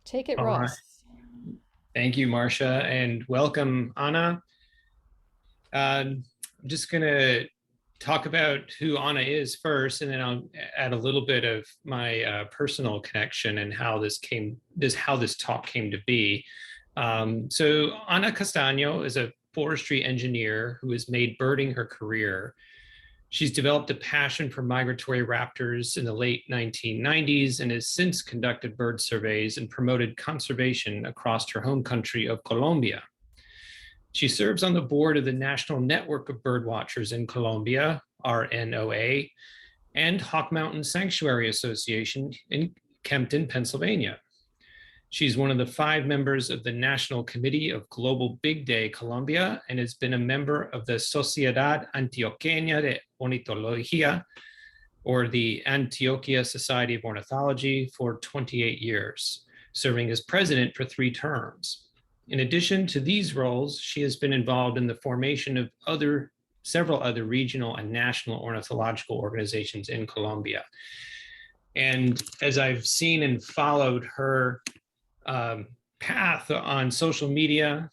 Take it, All right. Ross. Thank you, Marcia, and welcome, Anna. I'm just going to talk about who Anna is first, and then I'll add a little bit of my personal connection and how this talk came to be. So Ana Castaño is a forestry engineer who has made birding her career. She's developed a passion for migratory raptors in the late 1990s and has since conducted bird surveys and promoted conservation across her home country of Colombia. She serves on the board of the National Network of Birdwatchers in Colombia, RNOA, and Hawk Mountain Sanctuary Association in Kempton, Pennsylvania. She's one of the 5 members of the National Committee of Global Big Day Colombia and has been a member of the Sociedad Antioqueña de Ornitología, or the Antioquia Society of Ornithology, for 28 years, serving as president for 3 terms. In addition to these roles, she has been involved in the formation of several other regional and national ornithological organizations in Colombia. And as I've seen and followed her path on social media,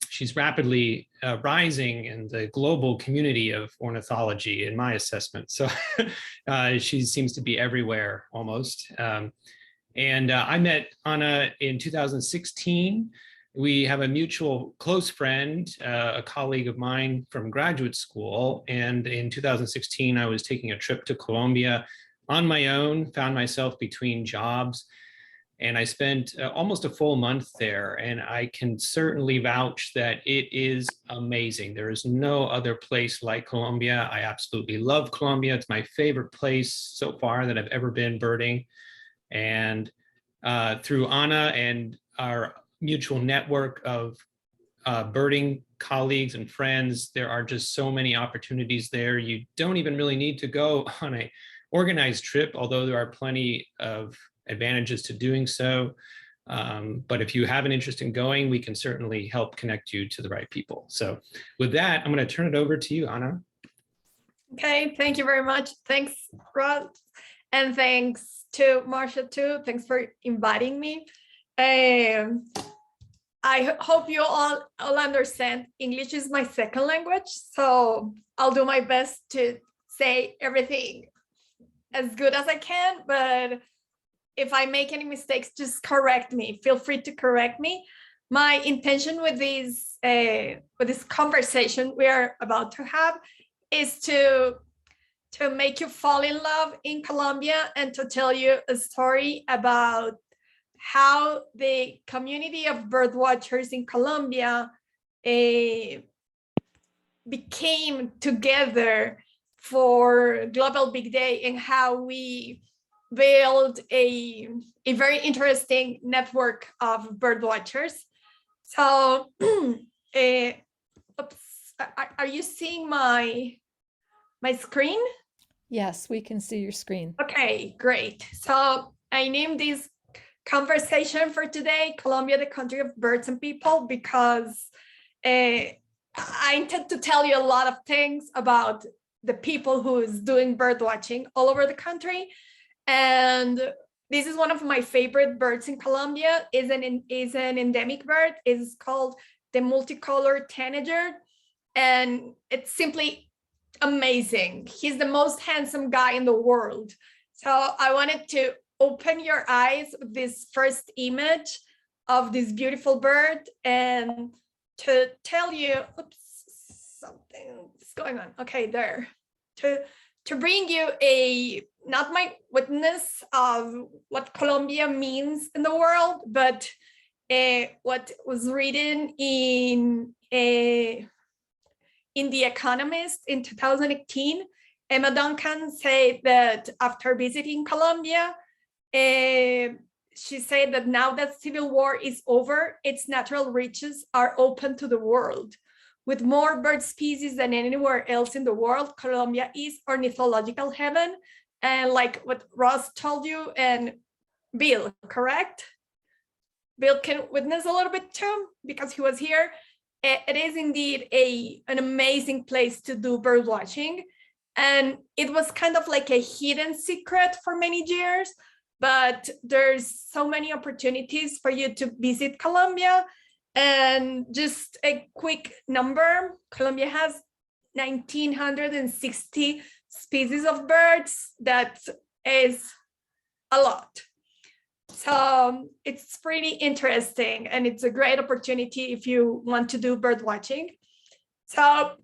she's rapidly rising in the global community of ornithology, in my assessment. So she seems to be everywhere almost. And I met Anna in 2016. We have a mutual close friend, a colleague of mine from graduate school. And in 2016, I was taking a trip to Colombia on my own, found myself between jobs. And I spent almost a full month there, and I can certainly vouch that it is amazing. There is no other place like Colombia. I absolutely love Colombia. It's my favorite place so far that I've ever been birding. And through Anna and our mutual network of birding colleagues and friends, there are just so many opportunities there. You don't even really need to go on an organized trip, although there are plenty of advantages to doing so. But if you have an interest in going, we can certainly help connect you to the right people. So with that, I'm going to turn it over to you, Anna. Okay, thank you very much. Thanks, Ross. And thanks to Marcia too. Thanks for inviting me. I hope you all understand English is my second language, so I'll do my best to say everything as good as I can, but if I make any mistakes, just correct me. Feel free to correct me. My intention with this conversation we are about to have is to make you fall in love in Colombia and to tell you a story about how the community of birdwatchers in Colombia became together for Global Big Day and how we build a very interesting network of birdwatchers. So, are you seeing my screen? Yes, we can see your screen. Okay, great. So I named this conversation for today, Colombia, the country of birds and people, because I intend to tell you a lot of things about the people who is doing bird watching all over the country. And this is one of my favorite birds in Colombia. Is an endemic bird. It's called the multicolored tanager, and it's simply amazing. He's the most handsome guy in the world. So I wanted to open your eyes with this first image of this beautiful bird and to tell you, something's going on. Okay, there. To bring you not my witness of what Colombia means in the world, but what was written in The Economist in 2018. Emma Duncan said that after visiting Colombia, she said that now that civil war is over, its natural riches are open to the world. With more bird species than anywhere else in the world, Colombia is ornithological heaven. And like what Ross told you and Bill, correct? Bill can witness a little bit too, because he was here. It is indeed an amazing place to do bird watching. And it was kind of like a hidden secret for many years. but there's so many opportunities for you to visit Colombia. And just a quick number, Colombia has 1,960 species of birds. That is a lot. So it's pretty interesting, and it's a great opportunity if you want to do bird watching. So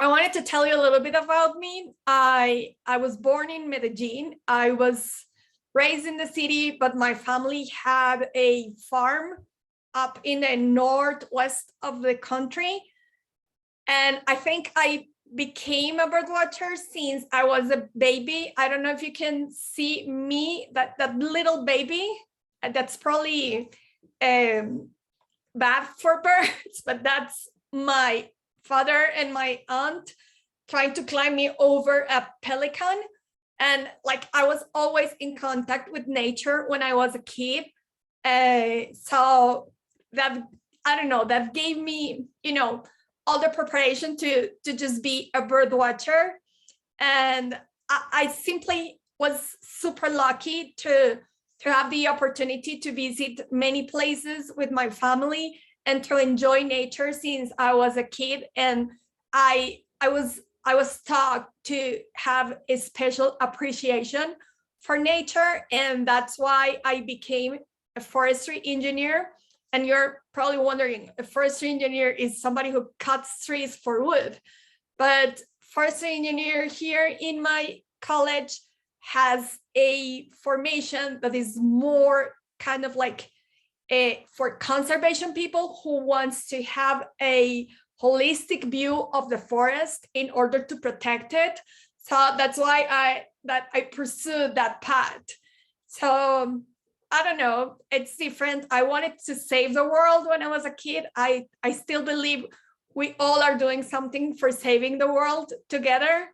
I wanted to tell you a little bit about me. I was born in Medellin. I was raised in the city, but my family had a farm up in the northwest of the country. And I think I became a bird watcher since I was a baby. I don't know if you can see me, that little baby. That's probably bad for birds, but that's my father and my aunt trying to climb me over a pelican. And like, I was always in contact with nature when I was a kid. So that, I don't know, that gave me, all the preparation to just be a bird watcher. And I simply was super lucky to have the opportunity to visit many places with my family and to enjoy nature since I was a kid. And I was taught to have a special appreciation for nature. And that's why I became a forestry engineer. And you're probably wondering, a forestry engineer is somebody who cuts trees for wood. But forestry engineer here in my college has a formation that is more kind of like for conservation people who wants to have a holistic view of the forest in order to protect it. So that's why I pursued that path. So I don't know, it's different. I wanted to save the world when I was a kid. I still believe we all are doing something for saving the world together.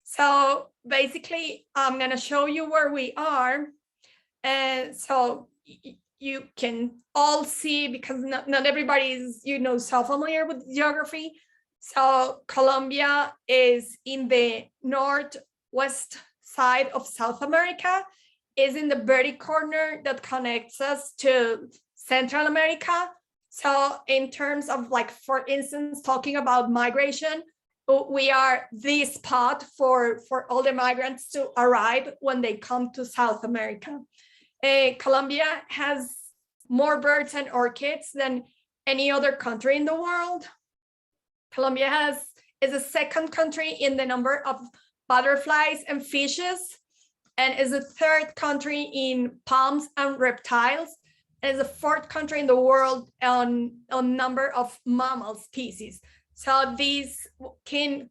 So basically, I'm gonna show you where we are. And so you can all see, because not everybody is, so familiar with geography. So Colombia is in the northwest side of South America, is in the very corner that connects us to Central America. So in terms of, like, for instance, talking about migration, we are the spot for all the migrants to arrive when they come to South America. Colombia has more birds and orchids than any other country in the world. Colombia is the second country in the number of butterflies and fishes, and is the third country in palms and reptiles, and is the fourth country in the world on number of mammal species. So these can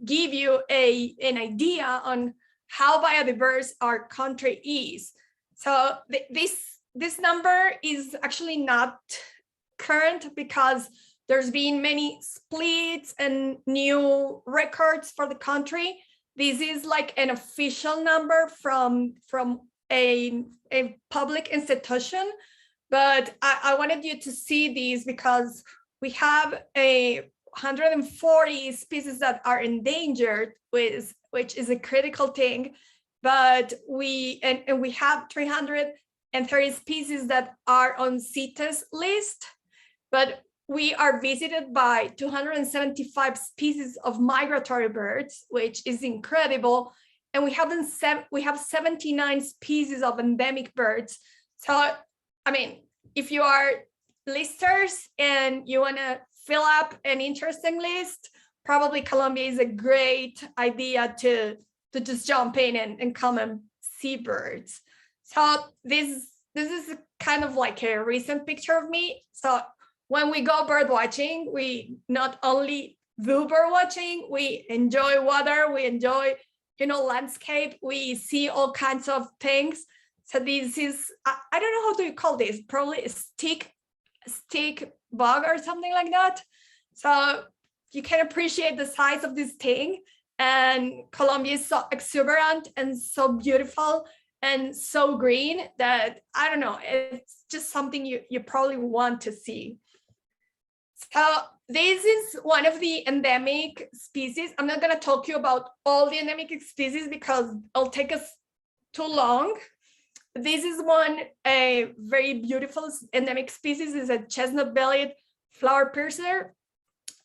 give you an idea on how biodiverse our country is. So this number is actually not current because there's been many splits and new records for the country. This is like an official number from a public institution, but I wanted you to see these because we have 140 species that are endangered, which is a critical thing. But we have 330 species that are on CITES list, but we are visited by 275 species of migratory birds, which is incredible. And we have 79 species of endemic birds. So, I mean, if you are listers and you want to fill up an interesting list, probably Colombia is a great idea to just jump in and come and see birds. So this is kind of like a recent picture of me. So when we go bird watching, we not only do bird watching, we enjoy water, we enjoy, landscape, we see all kinds of things. So this is, I don't know how do you call this, probably a stick bug or something like that. So you can appreciate the size of this thing. And Colombia is so exuberant and so beautiful and so green that, I don't know, it's just something you probably want to see. So this is one of the endemic species. I'm not going to talk to you about all the endemic species because it'll take us too long. This is one a very beautiful endemic species, is a chestnut-bellied flower piercer,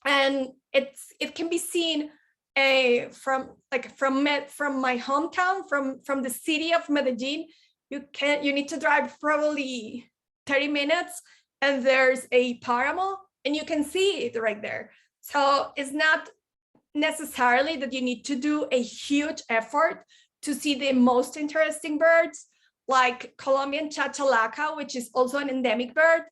and it can be seen from my hometown, from the city of Medellin. You need to drive probably 30 minutes, and there's a paramo, and you can see it right there. So it's not necessarily that you need to do a huge effort to see the most interesting birds, like Colombian chachalaca, which is also an endemic bird.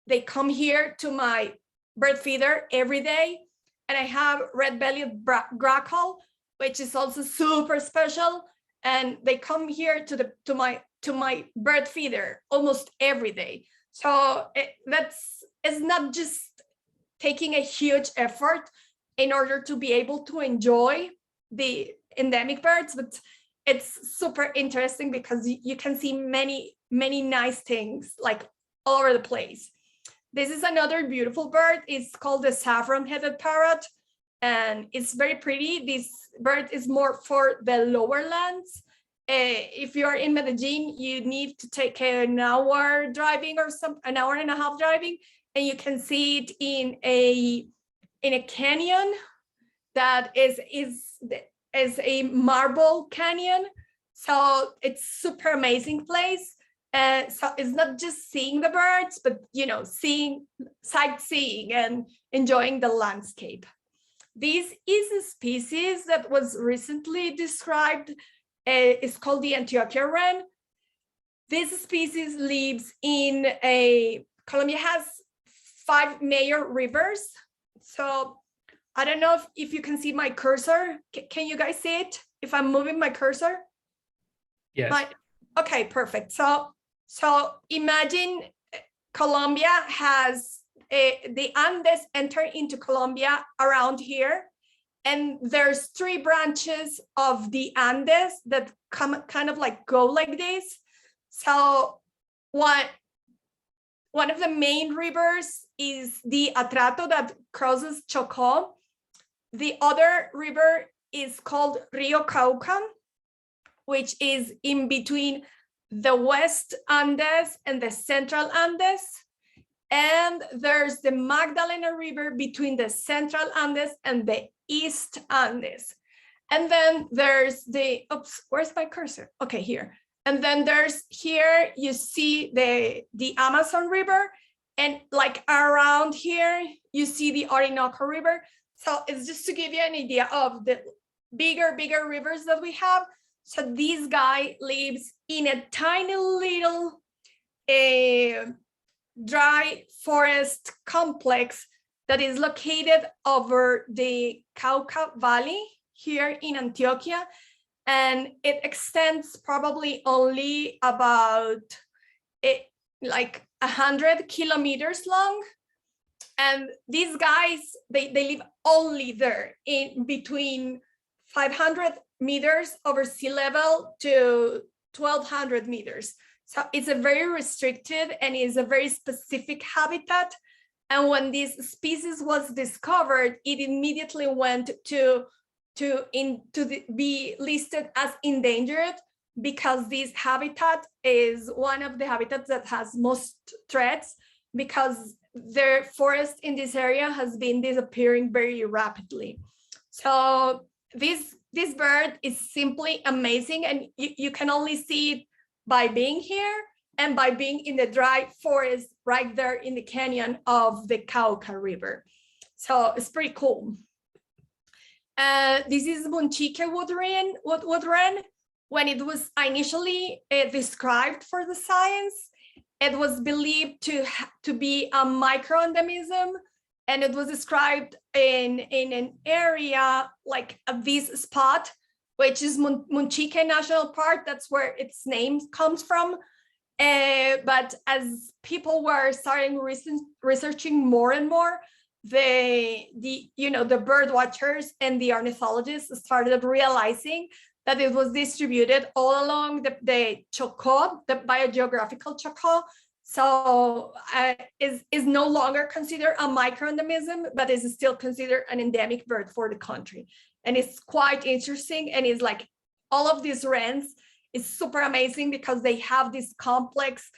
They come here to my bird feeder every day. And I have red-bellied grackle, which is also super special. And they come here to my bird feeder almost every day. So it's not just taking a huge effort in order to be able to enjoy the endemic birds, but it's super interesting because you can see many nice things like all over the place. This is another beautiful bird. It's called the saffron-headed parrot, and it's very pretty. This bird is more for the lower lands. If you are in Medellin, you need to take an hour driving or an hour and a half driving, and you can see it in a canyon that is a marble canyon. So it's super amazing place. So it's not just seeing the birds, but sightseeing and enjoying the landscape. This is a species that was recently described. It's called the Antioquia wren. This species lives in Colombia has 5 major rivers. So I don't know if you can see my cursor. Can you guys see it if I'm moving my cursor? Yes. Okay, perfect. So imagine Colombia has the Andes enter into Colombia around here, and there's 3 branches of the Andes that kind of like go like this. So one of the main rivers is the Atrato that crosses Chocó. The other river is called Rio Cauca, which is in between the West Andes and the Central Andes. And there's the Magdalena River between the Central Andes and the East Andes. And then there's where's my cursor? Okay, here. And then there's here, you see the Amazon River, and like around here, you see the Orinoco River. So it's just to give you an idea of the bigger rivers that we have. So this guy lives in a tiny little dry forest complex that is located over the Cauca Valley here in Antioquia. And it extends probably only about like 100 kilometers long. And these guys, they live only there in between 500 meters over sea level to 1200 meters. So it's a very restricted and is a very specific habitat. And when this species was discovered, it immediately went to be listed as endangered, because this habitat is one of the habitats that has most threats, because the forest in this area has been disappearing very rapidly. So this bird is simply amazing, and you can only see it by being here and by being in the dry forest right there in the canyon of the Cauca River. So it's pretty cool. This is Munchique wood wren. When it was initially described for the science, it was believed to be a microendemism, and it was described in an area like this spot, which is Munchique National Park. That's where its name comes from. But as people were starting researching more and more, the bird watchers and the ornithologists started realizing that it was distributed all along the Chocó, the biogeographical Chocó. So is no longer considered a microendemism, but is still considered an endemic bird for the country. And it's quite interesting, and it's like all of these wrens, is super amazing because they have these complex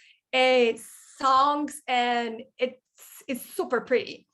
songs, and it's super pretty.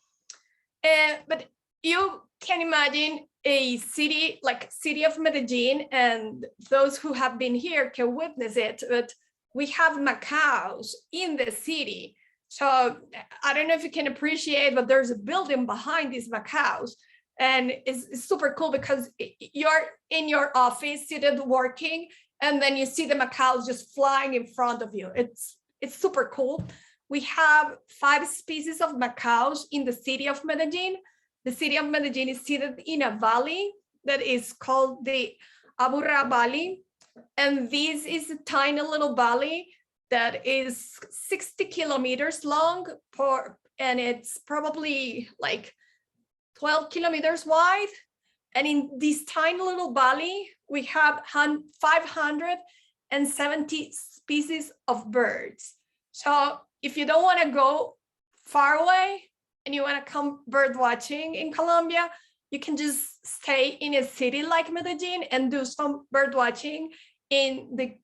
But you can imagine a city like city of Medellin, and those who have been here can witness it, but we have macaws in the city. So I don't know if you can appreciate, but there's a building behind these macaws, and it's super cool because you're in your office seated working, and then you see the macaws just flying in front of you. It's super cool. We have 5 species of macaws in the city of Medellin. The city of Medellin is seated in a valley that is called the Aburrá Valley. And this is a tiny little valley that is 60 kilometers long, and it's probably like 12 kilometers wide. And in this tiny little valley, we have 570 species of birds. So if you don't want to go far away and you want to come bird watching in Colombia, you can just stay in a city like Medellin and do some bird watching in the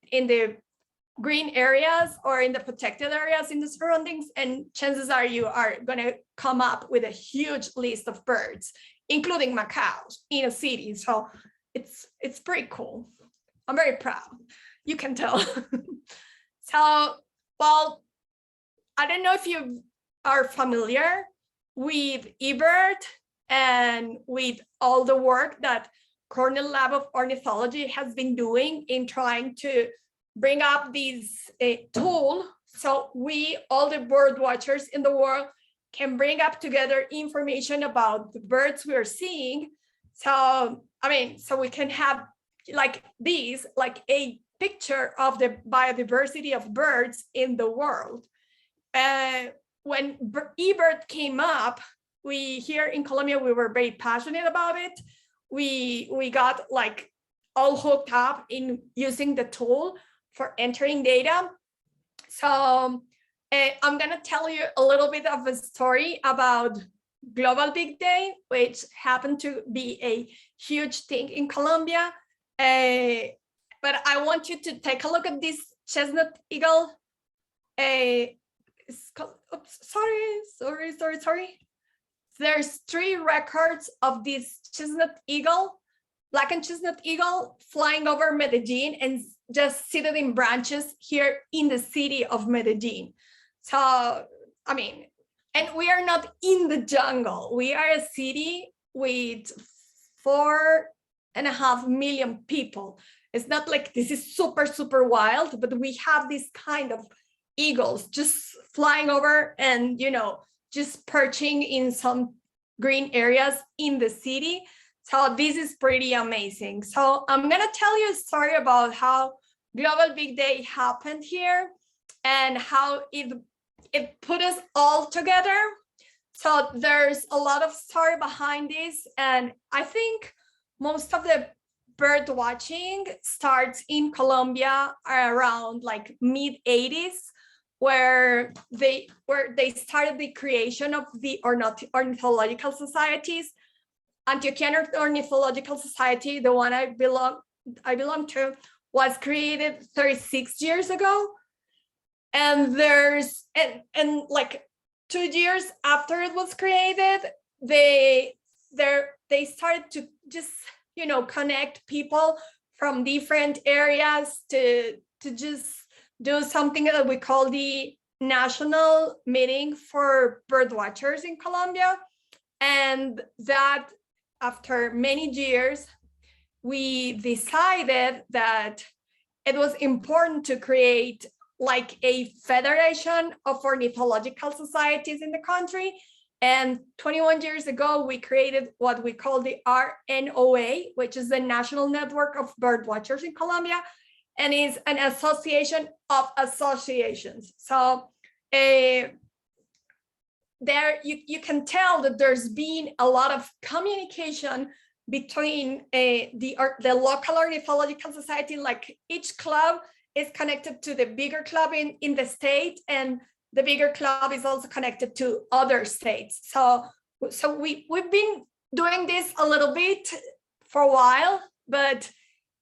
green areas or in the protected areas in the surroundings, and chances are you are going to come up with a huge list of birds, including macaws, in a city. So it's pretty cool. I'm very proud, you can tell. So, well, I don't know if you are familiar with eBird and with all the work that Cornell Lab of Ornithology has been doing in trying to bring up this tool, so we, all the bird watchers in the world, can bring up together information about the birds we are seeing. So, I mean, so we can have like these, like a picture of the biodiversity of birds in the world. When eBird came up, we here in Colombia, we were very passionate about it. We got like all hooked up in using the tool for entering data. So I'm gonna tell you a little bit of a story about Global Big Day, which happened to be a huge thing in Colombia. But I want you to take a look at this chestnut eagle. Oops, sorry. There's 3 records of this chestnut eagle, black and chestnut eagle, flying over Medellin and just seated in branches here in the city of Medellin. So, I mean, and we are not in the jungle. We are a city with 4.5 million people. It's not like this is super, super wild, but we have this kind of eagles just flying over and, you know, just perching in some green areas in the city. So this is pretty amazing. So I'm gonna tell you a story about how Global Big Day happened here and how it put us all together. So there's a lot of story behind this, and I think most of the bird watching starts in Colombia around like mid-80s, where they started the creation of the ornithological societies. Antioquia Ornithological Society, the one I belong to, was created 36 years ago. And and like 2 years after it was created, they started to just, you know, connect people from different areas to just do something that we call the National Meeting for Birdwatchers in Colombia. And that after many years, we decided that it was important to create like a federation of ornithological societies in the country. And 21 years ago, we created what we call the RNOA, which is the National Network of Birdwatchers in Colombia, and is an association of associations. So there you can tell that there's been a lot of communication between the local ornithological society. Like each club is connected to the bigger club in the state, and the bigger club is also connected to other states. So we've been doing this a little bit for a while, but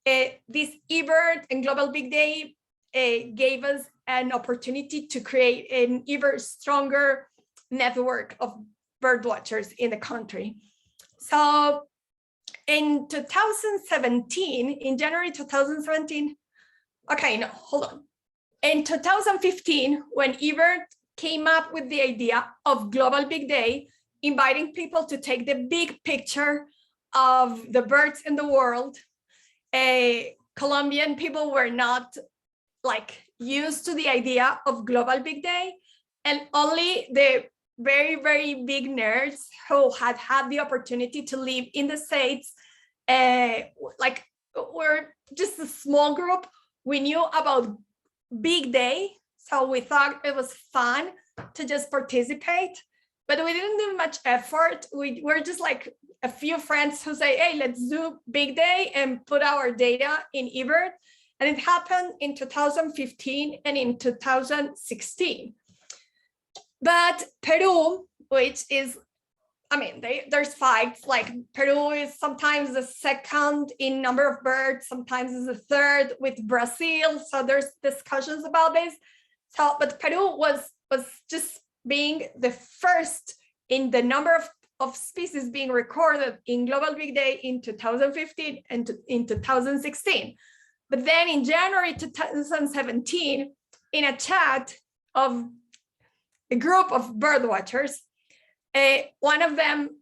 this eBird and Global Big Day gave us an opportunity to create an even stronger network of birdwatchers in the country. So in 2017, in January 2017, okay, no, hold on. In 2015, when eBird came up with the idea of Global Big Day, inviting people to take the big picture of the birds in the world, Colombian people were not like used to the idea of Global Big Day, and only the very, very big nerds who had had the opportunity to live in the States, like we're just a small group, we knew about Big Day, so we thought it was fun to just participate, but we didn't do much effort. We were just like a few friends who say, hey, let's do Big Day and put our data in eBird. And it happened in 2015 and in 2016. But Peru, which is, I mean, there's fights, like Peru is sometimes the second in number of birds, sometimes is the third with Brazil. So there's discussions about this. So, but Peru was just being the first in the number of species being recorded in Global Big Day in 2015 and in 2016. But then in January 2017, in a chat of a group of birdwatchers, one of them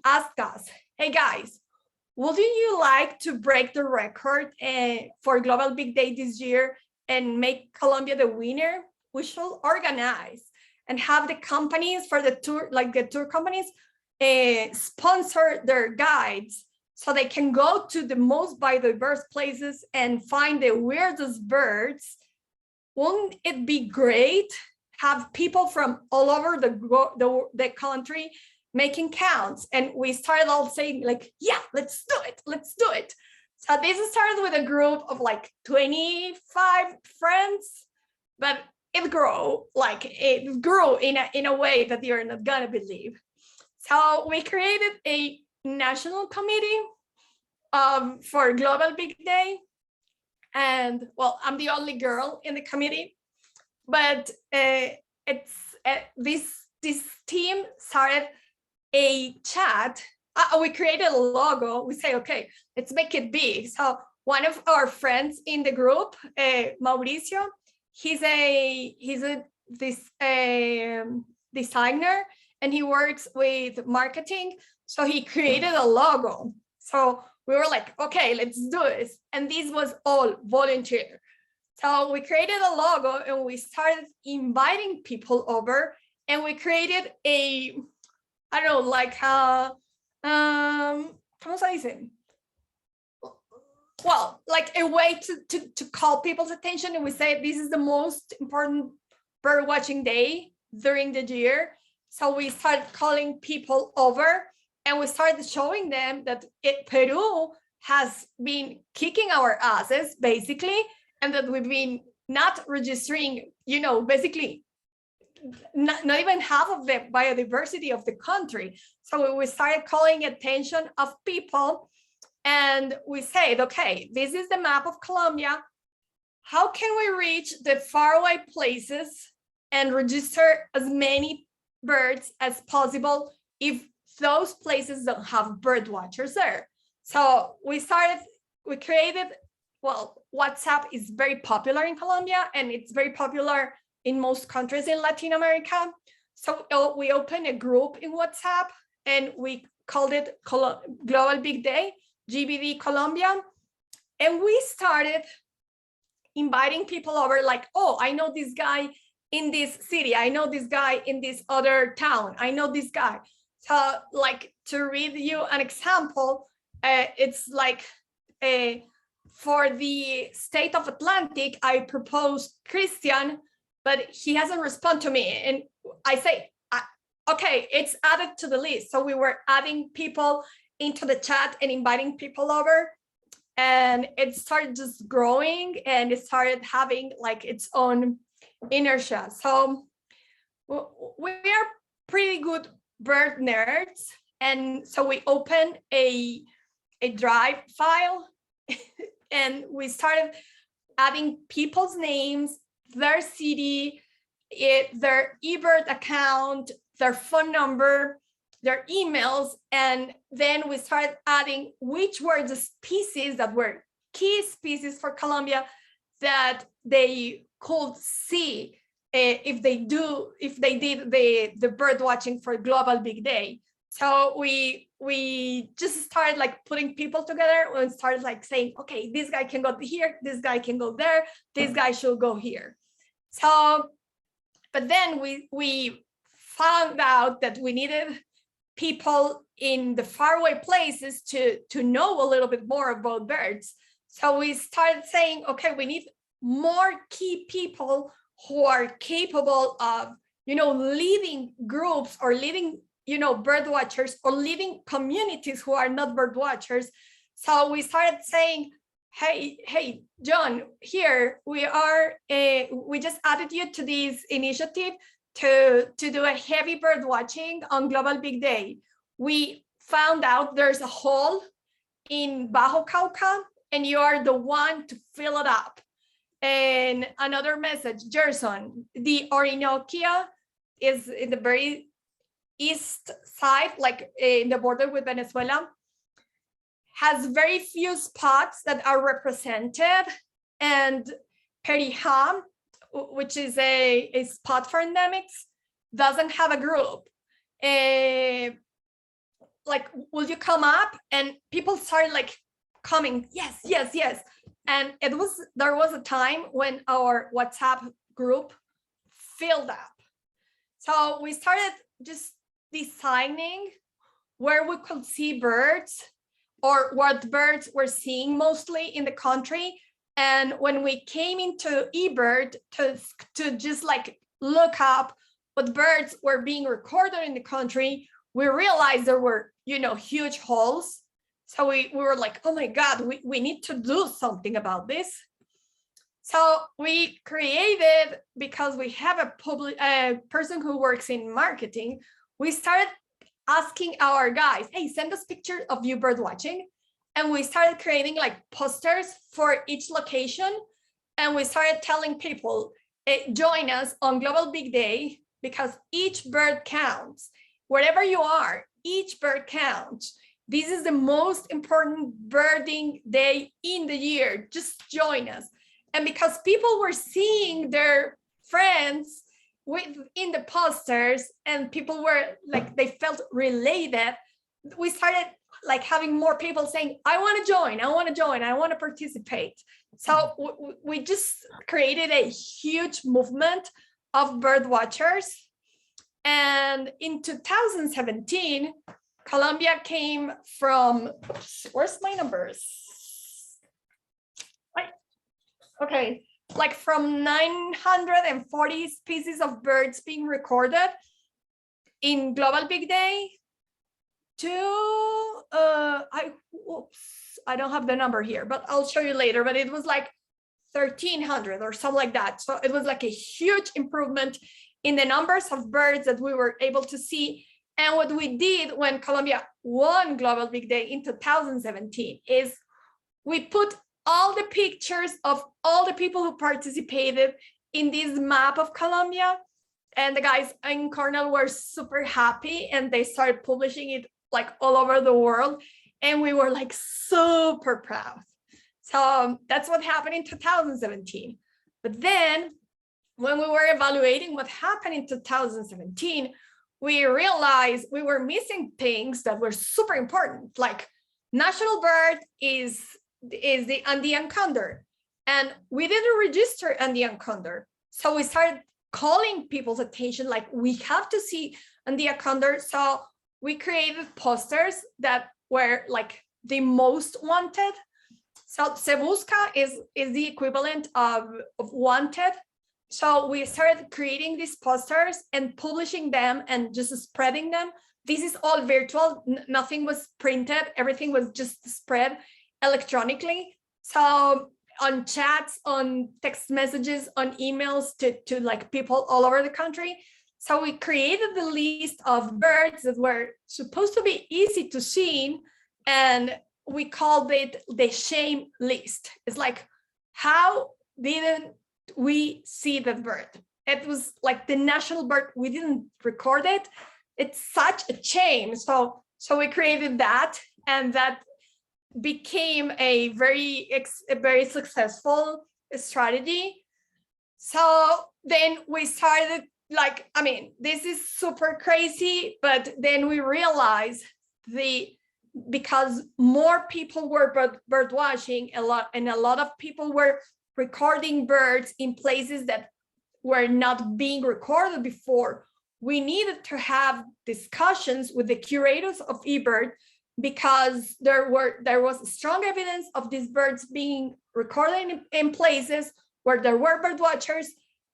asked us, hey guys, wouldn't you like to break the record for Global Big Day this year and make Colombia the winner? We should organize and have the companies for the tour, like the tour companies, sponsor their guides so they can go to the most biodiverse places and find the weirdest birds. Won't it be great? Have people from all over the country making counts. And we started all saying like, yeah, let's do it, let's do it. So this started with a group of like 25 friends, but it grew in a way that you're not gonna believe. So we created a national committee for Global Big Day. And well, I'm the only girl in the committee, but this team started a chat. We created a logo. We say, okay, let's make it big. So one of our friends in the group, Mauricio, he's a designer and he works with marketing. So he created a logo. So we were like, okay, let's do this. And this was all volunteer. So we created a logo and we started inviting people over, and we created a, I don't know, like ¿cómo se dice? Well, like a way to call people's attention. And we say, this is the most important bird watching day during the year. So we started calling people over and we started showing them that Peru has been kicking our asses, basically, and that we've been not registering, basically not even half of the biodiversity of the country. So we started calling attention of people, and we said, okay, this is the map of Colombia. How can we reach the faraway places and register as many birds as possible if those places don't have bird watchers there? So we created, well, WhatsApp is very popular in Colombia and it's very popular in most countries in Latin America. So we opened a group in WhatsApp and we called it Global Big Day, GBD Colombia. And we started inviting people over like, oh, I know this guy in this city. I know this guy in this other town. I know this guy. So like, to read you an example, it's like for the state of Atlantic, I proposed Christian, but he hasn't responded to me. And I say, okay, it's added to the list. So we were adding people into the chat and inviting people over. And it started just growing and it started having like its own inertia. So we are pretty good bird nerds. And so we opened a drive file and we started adding people's names, their city, their eBird account, their phone number, their emails, and then we started adding which were the species that were key species for Colombia that they could see if they did the bird watching for Global Big Day. So we just started like putting people together and started like saying, okay, this guy can go here, this guy can go there, this guy should go here. So, but then we found out that we needed people in the faraway places to know a little bit more about birds. So we started saying, okay, we need more key people who are capable of, leading groups or leading, bird watchers or leading communities who are not bird watchers. So we started saying, hey, John, here we are. We just added you to this initiative to do a heavy bird watching on Global Big Day. We found out there's a hole in Bajo Cauca, and you are the one to fill it up. And another message, Gerson, the Orinoquia is in the very east side, like in the border with Venezuela, has very few spots that are represented. And Perijá, which is a spot for endemics, doesn't have a group. Like, will you come up? And people started like coming, yes. And there was a time when our WhatsApp group filled up. So we started just designing where we could see birds or what birds we're seeing mostly in the country. And when we came into eBird to just like look up what birds were being recorded in the country, we realized there were, huge holes. So we were like, oh my God, we need to do something about this. So we created, because we have a person who works in marketing, we started asking our guys, hey, send us pictures of you bird watching. And we started creating like posters for each location. And we started telling people, join us on Global Big Day, because each bird counts. Wherever you are, each bird counts. This is the most important birding day in the year. Just join us. And because people were seeing their friends in the posters and people were like, they felt related, we started like having more people saying, I want to join, I want to participate. So we just created a huge movement of bird watchers. And in 2017, Colombia came from, where's my numbers? Okay, like from 940 species of birds being recorded in Global Big Day to, I don't have the number here, but I'll show you later, but it was like 1,300 or something like that. So it was like a huge improvement in the numbers of birds that we were able to see. And what we did when Colombia won Global Big Day in 2017 is we put all the pictures of all the people who participated in this map of Colombia. And the guys in Cornell were super happy and they started publishing it like all over the world. And we were like super proud. So that's what happened in 2017. But then when we were evaluating what happened in 2017, we realized we were missing things that were super important. Like national bird is the Andean condor. And we didn't register Andean condor. So we started calling people's attention, like we have to see Andean condor. So we created posters that were like the most wanted. So Se Busca is the equivalent of wanted. So we started creating these posters and publishing them and just spreading them. This is all virtual. Nothing was printed. Everything was just spread electronically. So on chats, on text messages, on emails to like people all over the country. So we created the list of birds that were supposed to be easy to see. And we called it the shame list. It's like, how didn't we see the bird? It was like the national bird, we didn't record it. It's such a shame. So we created that, and that became a very successful strategy. So then we started, like, I mean, this is super crazy, but then we realized because more people were bird watching a lot, and a lot of people were recording birds in places that were not being recorded before, we needed to have discussions with the curators of eBird, because there was strong evidence of these birds being recorded in places where there were bird watchers,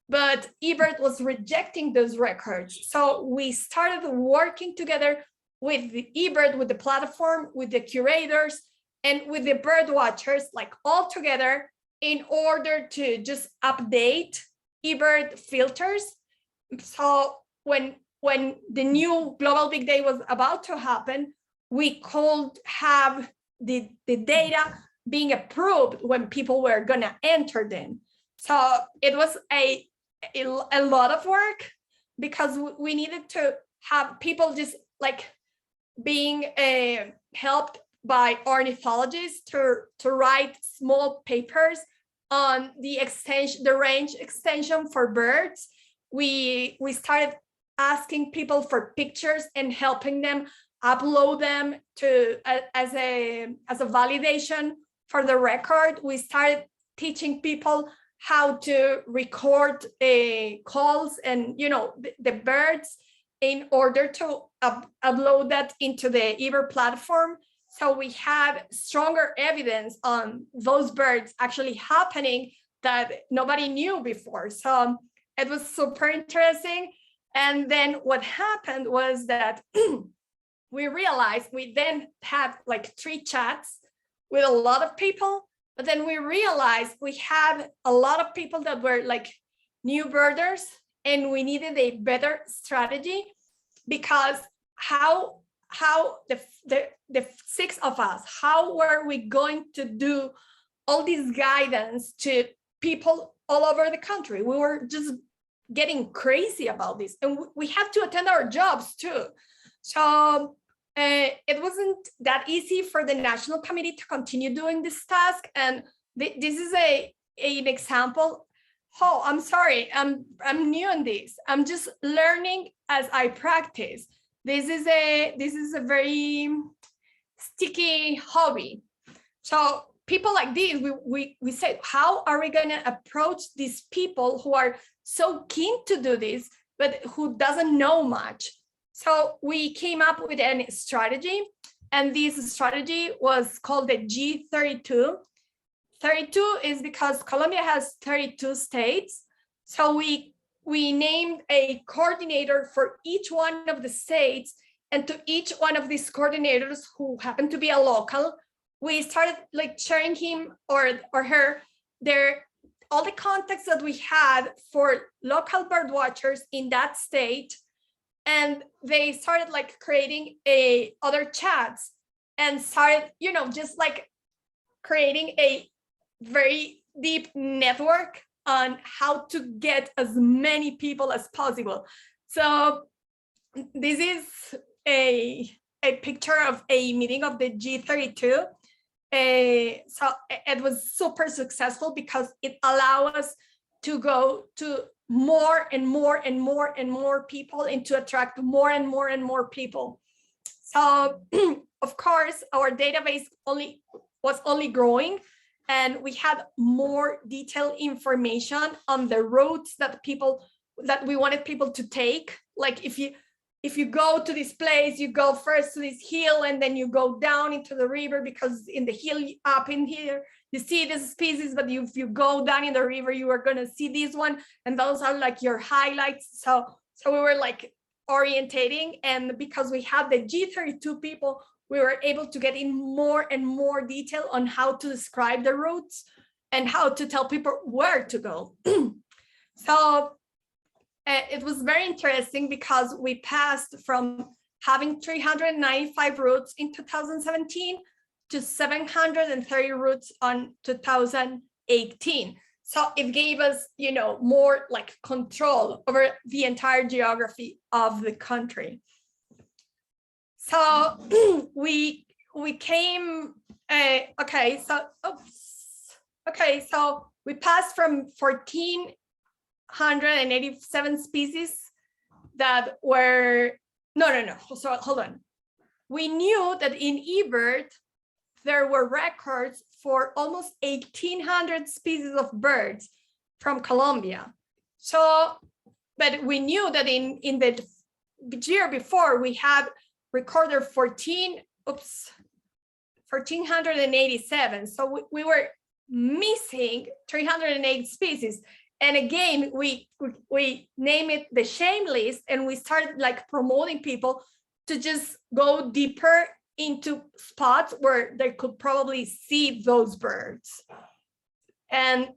but eBird was rejecting those records. So we started working together with the eBird, with the platform, with the curators, and with the bird watchers, like all together, in order to just update eBird filters. So when the new Global Big Day was about to happen, we could have the data being approved when people were gonna enter them. So it was a lot of work, because we needed to have people just like being helped by ornithologists to write small papers on the range extension for birds. We started asking people for pictures and helping them upload them to as a validation for the record. We started teaching people how to record calls and the birds in order to upload that into the eBird platform. So we had stronger evidence on those birds actually happening that nobody knew before. So it was super interesting. And then what happened was that we realized we then had like 3 chats with a lot of people, but then we realized we had a lot of people that were like new birders, and we needed a better strategy, because how the 6 of us, how were we going to do all this guidance to people all over the country? We were just getting crazy about this, and we had to attend our jobs too. So it wasn't that easy for the national committee to continue doing this task. And this is an example. Oh, I'm sorry, I'm new in this. I'm just learning as I practice. This is a very sticky hobby. So people like this, we said, how are we going to approach these people who are so keen to do this, but who doesn't know much? So we came up with a strategy, and this strategy was called the G32. 32 is because Colombia has 32 states. So we named a coordinator for each one of the states, and to each one of these coordinators, who happened to be a local, we started like sharing him or her all the contacts that we had for local bird watchers in that state. And they started like creating other chats, and started, just like creating a very deep network on how to get as many people as possible. So this is a picture of a meeting of the G32. So it was super successful, because it allowed us to go to more and more and more and more people, and to attract more and more and more people. So of course, our database was only growing, and we had more detailed information on the routes that we wanted people to take. Like if you go to this place, you go first to this hill, and then you go down into the river, because in the hill up in here you see this species, but if you go down in the river, you are going to see this one, and those are like your highlights. So we were like orientating, and because we had the G32 people, we were able to get in more and more detail on how to describe the routes and how to tell people where to go. So it was very interesting, because we passed from having 395 routes in 2017 to 730 routes on 2018. So it gave us, more like control over the entire geography of the country. So we came, so we passed from 1,487 species that were, so hold on. We knew that in eBird, there were records for almost 1,800 species of birds from Colombia. So, but we knew that in the year before, we had recorded 1,487. So we were missing 308 species. And again, we name it the shame list, and we started like promoting people to just go deeper into spots where they could probably see those birds. And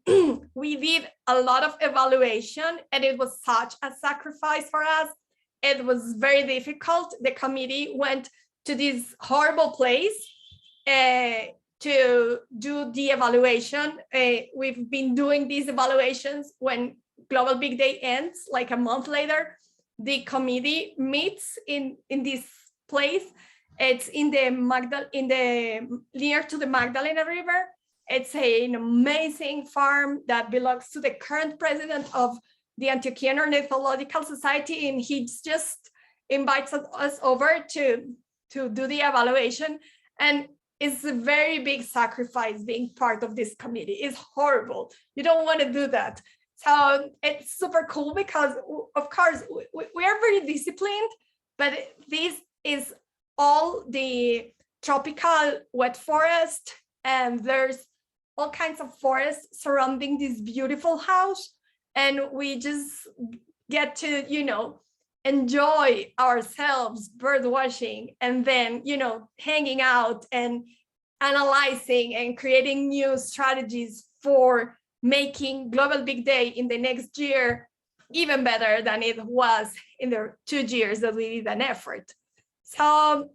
we did a lot of evaluation, and it was such a sacrifice for us. It was very difficult. The committee went to this horrible place to do the evaluation. We've been doing these evaluations when Global Big Day ends, like a month later. The committee meets in this place. It's in the near to the Magdalena River. It's an amazing farm that belongs to the current president of the Antioquia Ornithological Society, and he just invites us over to do the evaluation. And it's a very big sacrifice being part of this committee. It's horrible. You don't want to do that. So it's super cool because, of course, we are very disciplined, but this is all the tropical wet forest, and there's all kinds of forests surrounding this beautiful house. And we just get to, enjoy ourselves bird watching, and then, hanging out and analyzing and creating new strategies for making Global Big Day in the next year even better than it was in the 2 years that we did an effort. So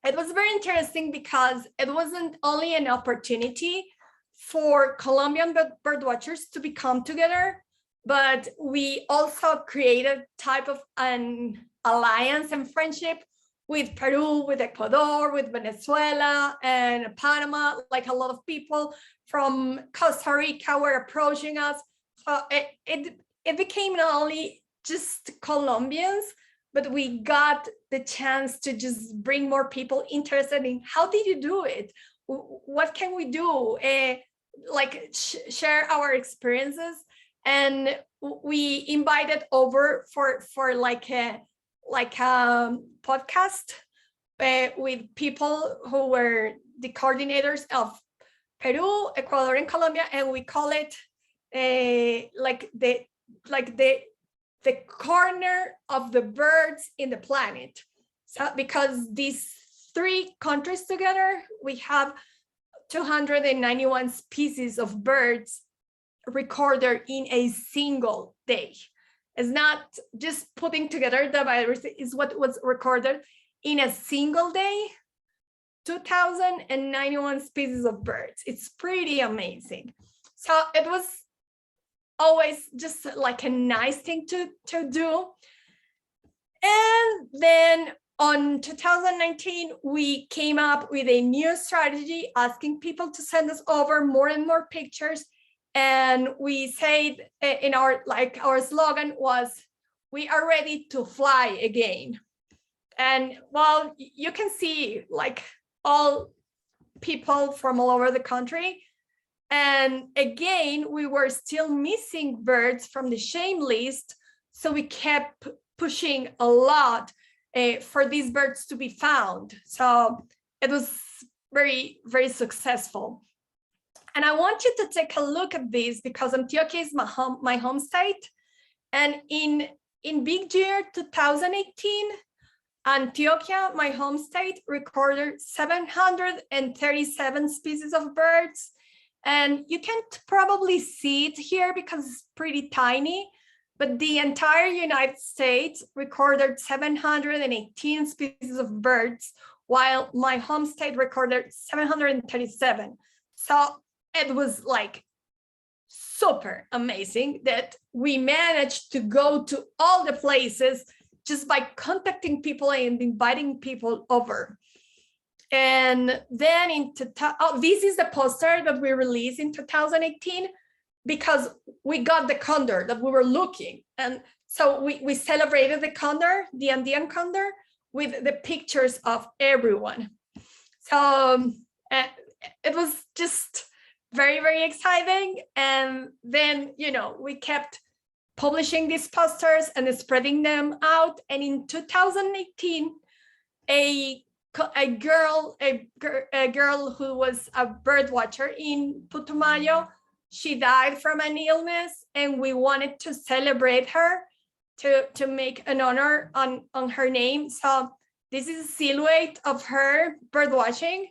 it was very interesting because it wasn't only an opportunity for Colombian birdwatchers to become together, but we also created type of an alliance and friendship with Peru, with Ecuador, with Venezuela and Panama. Like a lot of people from Costa Rica were approaching us. So it became not only just Colombians, but we got the chance to just bring more people interested in how did you do it? What can we do? Share our experiences. And we invited over for like a podcast with people who were the coordinators of Peru, Ecuador, and Colombia, and we call it the corner of the birds in the planet. So because these 3 countries together, we have 291 species of birds recorded in a single day. It's not just putting together the biodiversity, is what was recorded in a single day, 2,091 species of birds. It's pretty amazing. So it was always just like a nice thing to do. And then on 2019, we came up with a new strategy asking people to send us over more and more pictures. And we said in our slogan was, we are ready to fly again. And well, you can see like all people from all over the country. And again, we were still missing birds from the shame list. So we kept pushing a lot for these birds to be found. So it was very, very successful. And I want you to take a look at this because Antioquia is my home state. And in big year 2018, Antioquia, my home state, recorded 737 species of birds. And you can't probably see it here because it's pretty tiny, but the entire United States recorded 718 species of birds, while my home state recorded 737. So it was like super amazing that we managed to go to all the places just by contacting people and inviting people over. And then this is the poster that we released in 2018, because we got the condor that we were looking. And so we celebrated the condor, the Andean condor, with the pictures of everyone. So it was just very, very exciting. And then, we kept publishing these posters and spreading them out. And in 2018, a girl who was a bird watcher in Putumayo, she died from an illness, and we wanted to celebrate her, to make an honor on her name. So this is a silhouette of her bird watching.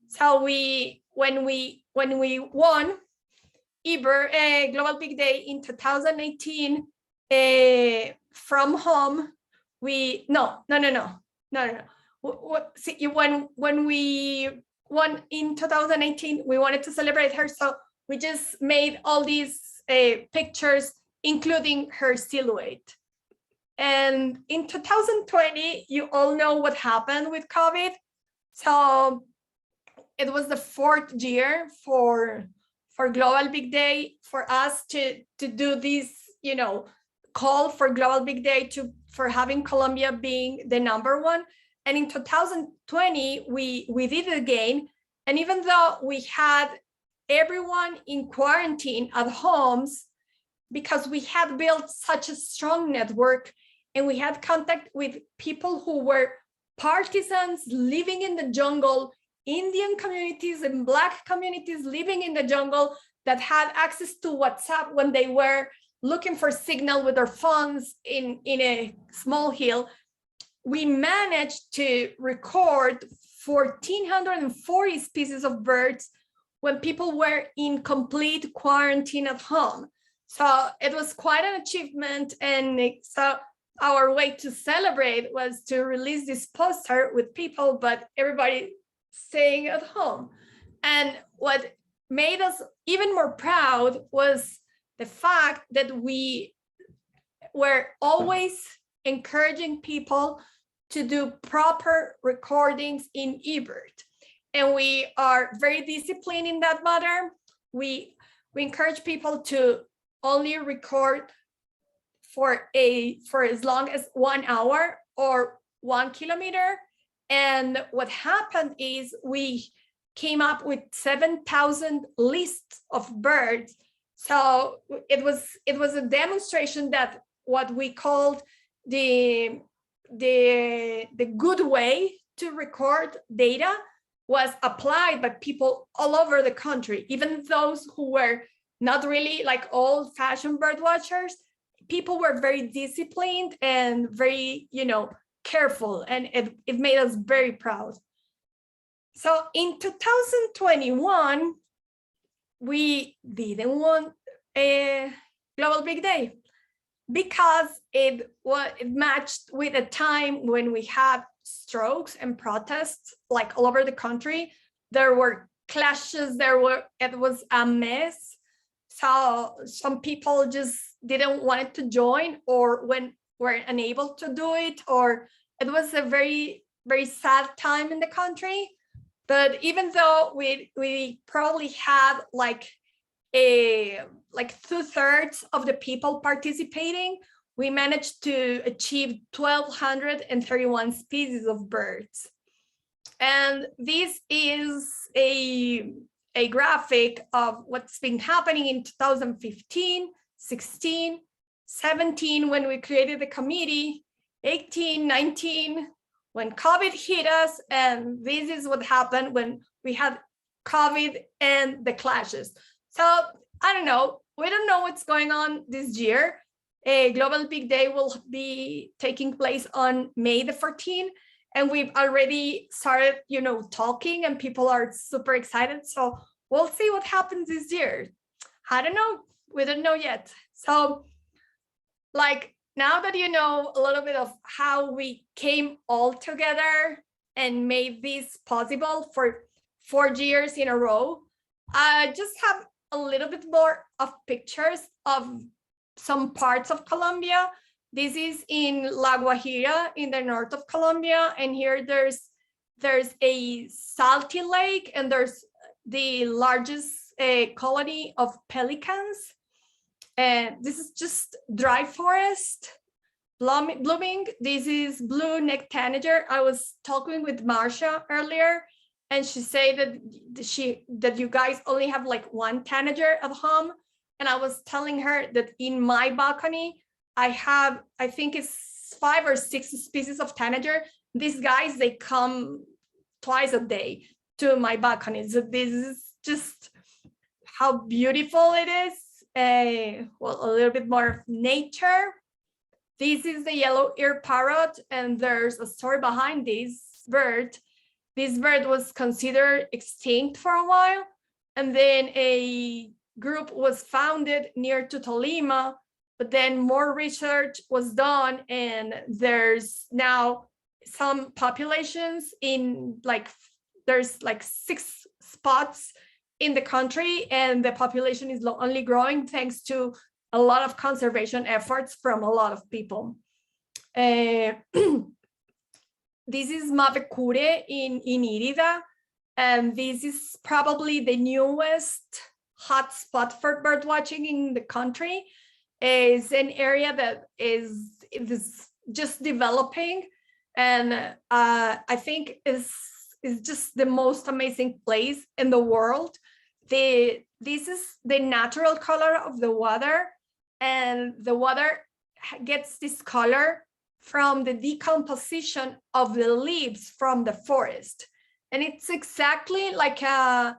So when we won eBird Global Big Day in 2018 from home, See, when we won in 2018, we wanted to celebrate her, so we just made all these pictures, including her silhouette. And in 2020, you all know what happened with COVID. So it was the 4th year for Global Big Day, for us to do this, call for Global Big Day for having Colombia being the #1. And in 2020, we did it again. And even though we had everyone in quarantine at homes, because we had built such a strong network, and we had contact with people who were partisans living in the jungle, Indian communities and Black communities living in the jungle, that had access to WhatsApp when they were looking for signal with their phones in a small hill, we managed to record 1,440 species of birds when people were in complete quarantine at home. So it was quite an achievement. And so our way to celebrate was to release this poster with people, but everybody staying at home. And what made us even more proud was the fact that we were always encouraging people to do proper recordings in eBird. And we are very disciplined in that matter. We encourage people to only record for as long as 1 hour or 1 kilometer. And what happened is we came up with 7,000 lists of birds. So it was a demonstration that what we called the good way to record data was applied by people all over the country, even those who were not really like old-fashioned bird watchers. People were very disciplined and very, careful, and it made us very proud. So in 2021, we didn't want a Global Big Day because it matched with a time when we had strokes and protests like all over the country. There were clashes, it was a mess. So some people just didn't want to join, or were unable to do it, or it was a very, very sad time in the country. But even though we probably had like 2/3 of the people participating, we managed to achieve 1,231 species of birds. And this is a graphic of what's been happening in 2015, 16, 17, when we created the committee, 18, 19, when COVID hit us, and this is what happened when we had COVID and the clashes. So I don't know, we don't know what's going on this year. A Global Big Day will be taking place on May the 14th, and we've already started, talking, and people are super excited. So we'll see what happens this year. I don't know, we don't know yet. So now that you know a little bit of how we came all together and made this possible for 4 years in a row. I just have a little bit more of pictures of some parts of Colombia. This is in La Guajira in the north of Colombia, and here there's a salty lake, and there's the largest colony of pelicans. And this is just dry forest blooming. This is blue-necked tanager. I was talking with Marcia earlier, and she said that you guys only have like one tanager at home. And I was telling her that in my balcony, I think it's 5 or 6 species of tanager. These guys, they come twice a day to my balcony. So this is just how beautiful it is. Well, a little bit more of nature. This is the yellow-eared parrot, and there's a story behind this bird. This bird was considered extinct for a while, and then a group was founded near to Tolima, but then more research was done, and there's now some populations in there's like 6 spots in the country, and the population is only growing thanks to a lot of conservation efforts from a lot of people. This is Mavecure in Irida, and this is probably the newest hotspot for bird watching in the country. It's an area that is just developing, and I think is just the most amazing place in the world. This is the natural color of the water, and the water gets this color from the decomposition of the leaves from the forest. And it's exactly like an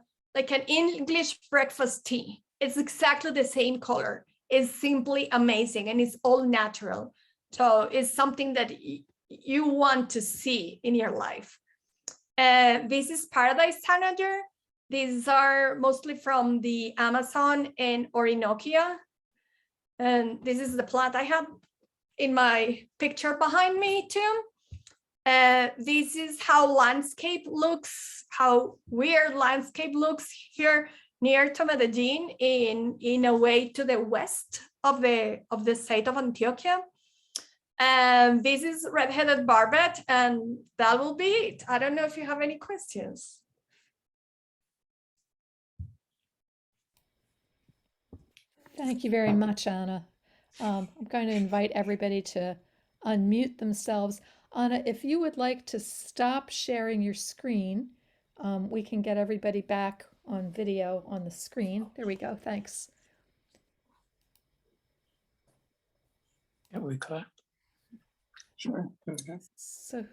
English breakfast tea. It's exactly the same color. It's simply amazing, and it's all natural. So it's something that you want to see in your life. This is paradise tanager. These are mostly from the Amazon and Orinoco. And this is the plant I have in my picture behind me too. This is how landscape looks, how weird landscape looks here near to Medellin, in a way to the west of the state of Antioquia. And this is red-headed barbet, and that will be it. I don't know if you have any questions. Thank you very much, Anna. I'm going to invite everybody to unmute themselves. Anna, if you would like to stop sharing your screen, we can get everybody back on video on the screen. There we go. Thanks. Yeah, we clap. Sure. So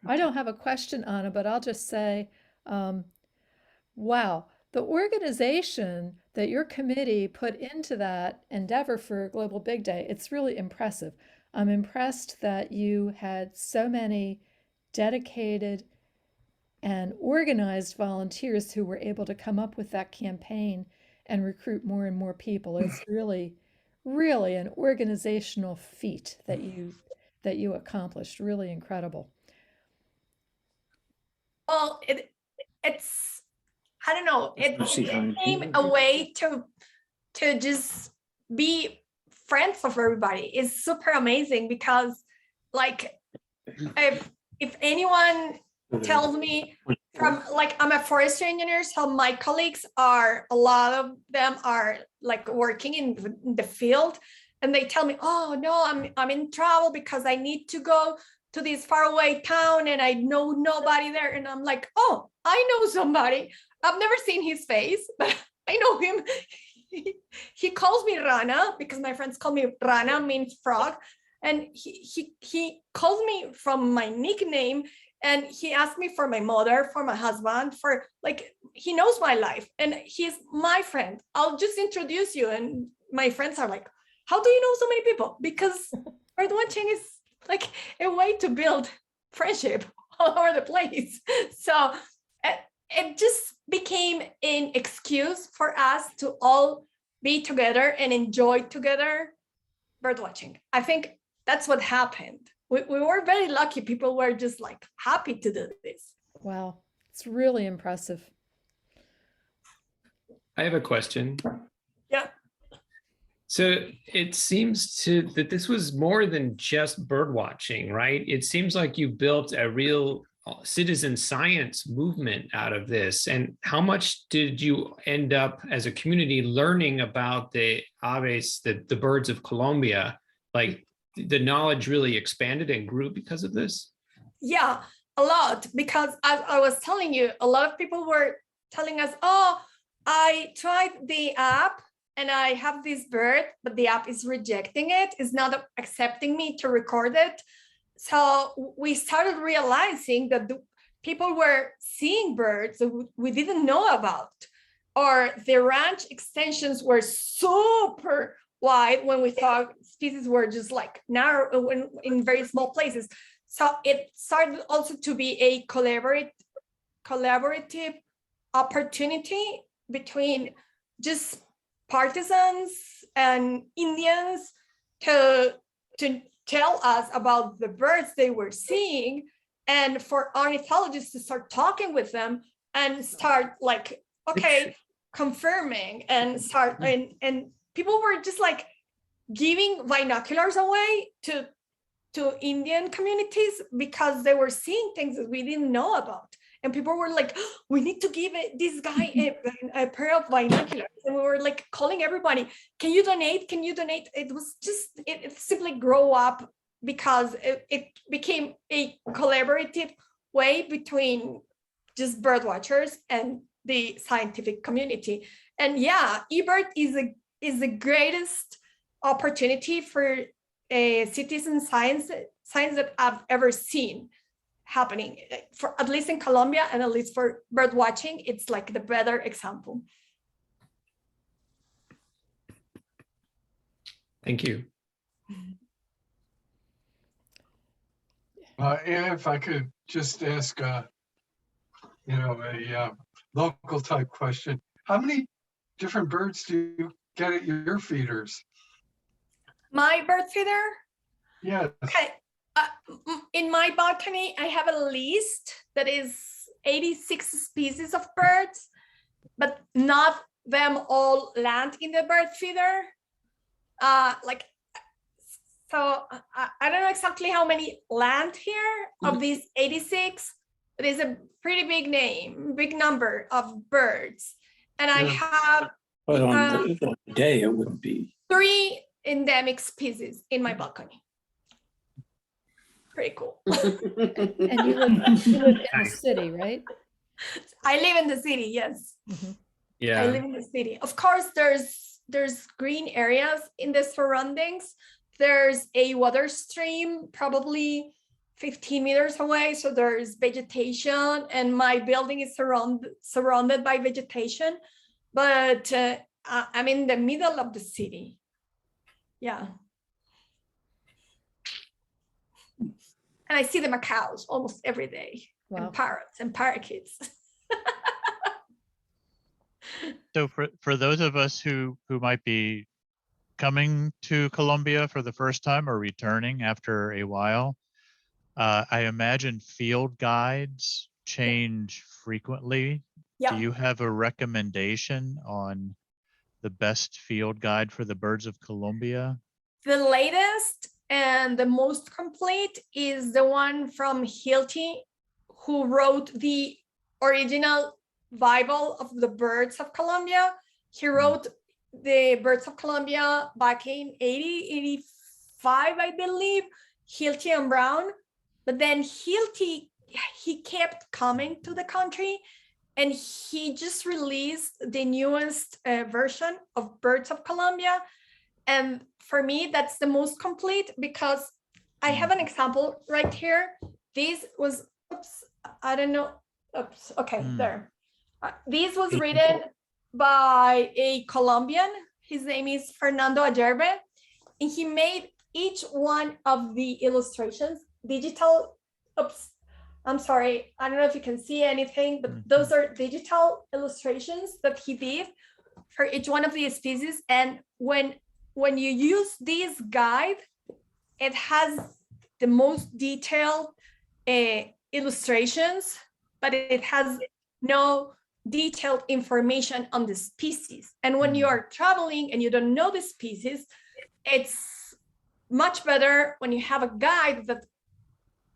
I don't have a question, Anna, but I'll just say, wow, the organization that your committee put into that endeavor for Global Big Day, it's really impressive. I'm impressed that you had so many dedicated and organized volunteers who were able to come up with that campaign and recruit more and more people. It's really, really an organizational feat that you accomplished. Really incredible. Well, it's I don't know. It became a way to just be friends of everybody. It's super amazing because, like, if anyone tells me from, like, I'm a forestry engineer, so my colleagues a lot of them are like working in the field, and they tell me, oh no, I'm in trouble because I need to go to this faraway town and I know nobody there. And I'm like, oh, I know somebody. I've never seen his face, but I know him. He calls me Rana because my friends call me Rana, means frog. And he calls me from my nickname, and he asked me for my mother, for my husband, for, like, he knows my life, and he's my friend. I'll just introduce you. And my friends are like, how do you know so many people? Because bird watching is like a way to build friendship all over the place. So it just became an excuse for us to all be together and enjoy together bird watching. I think that's what happened. we were very lucky. People were just like happy to do this. Wow, it's really impressive. I have a question. Yeah. So it seems that this was more than just bird watching, right? It seems like you built a real citizen science movement out of this. And how much did you end up as a community learning about the aves, the birds of Colombia? Like the knowledge really expanded and grew because of this? Yeah, a lot, because as I was telling you, a lot of people were telling us, oh, I tried the app and I have this bird, but the app is rejecting it, it's not accepting me to record it. So we started realizing that the people were seeing birds that we didn't know about, or the ranch extensions were super wide when we thought species were just like narrow in very small places. So it started also to be a collaborative opportunity between just partisans and Indians to tell us about the birds they were seeing, and for ornithologists to start talking with them and start like, okay, confirming and start, and people were just like giving binoculars away to Indian communities because they were seeing things that we didn't know about. And people were like, oh, we need to give this guy a pair of binoculars. And we were like calling everybody, can you donate? Can you donate? It was just, it simply grew up because it became a collaborative way between just bird watchers and the scientific community. And yeah, eBird is the greatest opportunity for a citizen science that I've ever seen happening, for at least in Colombia, and at least for bird watching, it's like the better example. Thank you. If I could just ask, a local type question. How many different birds do you get at your feeders? My bird feeder? Yeah. Okay. In my balcony, I have a list that is 86 species of birds, but not them all land in the bird feeder. So I don't know exactly how many land here of these 86, but it's a pretty big number of birds. And I have But on the day, it wouldn't be. 3 endemic species in my balcony. Pretty cool. And you live in the city, right? I live in the city, yes. Mm-hmm. Yeah. I live in the city. Of course, there's green areas in the surroundings. There's a water stream, probably 15 meters away. So there's vegetation, and my building is surrounded by vegetation. But I'm in the middle of the city. Yeah. And I see the macaws almost every day. Wow. And parrots and parakeets. So for those of us who might be coming to Colombia for the first time or returning after a while, I imagine field guides change frequently. Yeah. Do you have a recommendation on the best field guide for the birds of Colombia? The latest and the most complete is the one from Hilty, who wrote the original Bible of the birds of Colombia. He wrote the birds of Colombia back in 85, I believe, Hilty and Brown. But then Hilty, he kept coming to the country, and he just released the newest version of Birds of Colombia. And for me, that's the most complete, because I have an example right here. This was, oops, I don't know. Oops, okay, there. This was written by a Colombian. His name is Fernando Ayerbe, and he made each one of the illustrations digital. Oops, I'm sorry. I don't know if you can see anything, but those are digital illustrations that he did for each one of the species. And when you use this guide, it has the most detailed illustrations, but it has no detailed information on the species. And when you are traveling and you don't know the species, it's much better when you have a guide that,